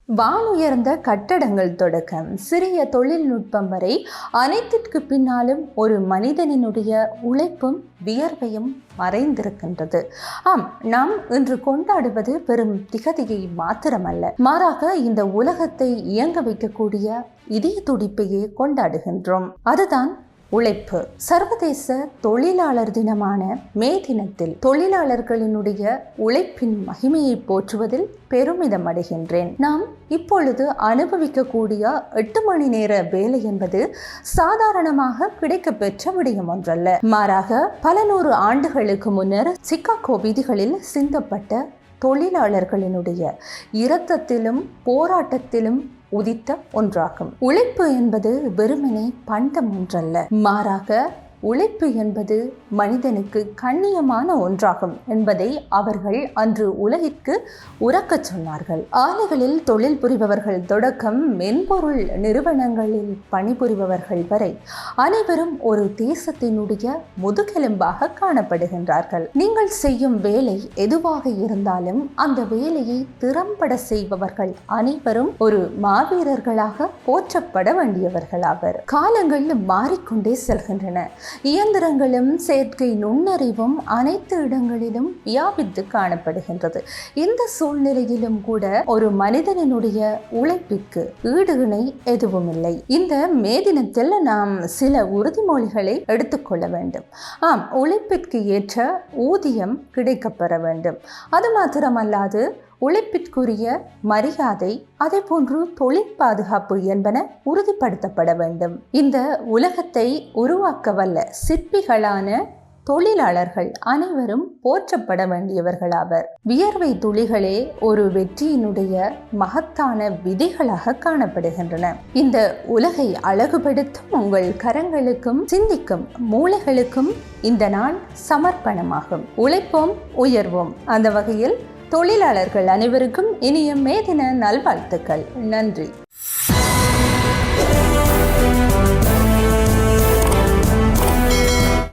வானுயர்ந்த கட்டடங்கள் தொடக்கம் சிறிய தொழில்நுட்பம் வரை அனைத்திற்கு பின்னாலும் ஒரு மனிதனினுடைய உழைப்பும் வியர்வையும் மறைந்திருக்கின்றது. நாம் இன்று கொண்டாடுவது பெரும் திகதியை மாத்திரமல்ல, மாறாக இந்த உலகத்தை இயங்க வைக்கக்கூடிய இதய துடிப்பையே கொண்டாடுகின்றோம். அதுதான் உழைப்பு. சர்வதேச தொழிலாளர் தினமான மே தினத்தில் தொழிலாளர்களினுடைய உழைப்பின் மகிமையை போற்றுவதில் பெருமிதம் அடைகின்றேன். நாம் இப்பொழுது அனுபவிக்கக்கூடிய 8 மணி நேர வேலை என்பது சாதாரணமாக கிடைக்கப்பெற்ற விடயம் ஒன்றல்ல. மாறாக பல நூறு ஆண்டுகளுக்கு முன்னர் சிகாகோ வீதிகளில் சிந்தப்பட்ட தொழிலாளர்களினுடைய இரத்தத்திலும் போராட்டத்திலும் உதித்த ஒன்றாகும். உழைப்பு என்பது வெறுமனே பண்டம் ஒன்றல்ல, மாறாக உழைப்பு என்பது மனிதனுக்கு கண்ணியமான ஒன்றாகும் என்பதை அவர்கள் அன்று உலகிற்கு உரக்கச் சொன்னார்கள். ஆலைகளில் தொழில் புரிபவர்கள் தொடக்கம் மென்பொருள் நிறுவனங்களில் பணிபுரிபவர்கள் வரை அனைவரும் ஒரு தேசத்தினுடைய முதுகெலும்பாக காணப்படுகின்றார்கள். நீங்கள் செய்யும் வேலை எதுவாக இருந்தாலும் அந்த வேலையை திறம்பட செய்பவர்கள் அனைவரும் ஒரு மாவீரர்களாக போற்றப்பட வேண்டியவர்களாவர். காலங்கள் மாறிக்கொண்டே செல்கின்றன. இயந்திரங்களும் செயற்கை நுண்ணறிவும் அனைத்து இடங்களிலும் வியாபித்து காணப்படுகின்றது. இந்த சூழ்நிலையிலும் கூட ஒரு மனிதனினுடைய உழைப்பிற்கு ஈடு இணை எதுவும் இல்லை. இந்த மே தினத்தில் நாம் சில உறுதிமொழிகளை எடுத்துக்கொள்ள வேண்டும். உழைப்பிற்கு ஏற்ற ஊதியம் கிடைக்கப்பெற வேண்டும். அது மாத்திரமல்லாது உழைப்பிற்குரிய மரியாதை, அதே போன்று தொழில் பாதுகாப்பு என்பன உறுதிப்படுத்தப்பட வேண்டும். இந்த உலகத்தை உருவாக்க வல்ல சிற்பிகளான தொழிலாளர்கள் அனைவரும் போற்றப்பட வேண்டியவர்களாவர். வியர்வை துளிகளே ஒரு வெற்றியினுடைய மகத்தான விதைகளாக காணப்படுகின்றன. இந்த உலகை அழகுபடுத்தும் உங்கள் கரங்களுக்கும் சிந்திக்கும் மூளைகளுக்கும் இந்த நாள் சமர்ப்பணமாகும். உழைப்போம், உயர்வோம். அந்த வகையில் தொழிலாளர்கள் அனைவருக்கும் இனிய மே தின நல்வாழ்த்துக்கள். நன்றி.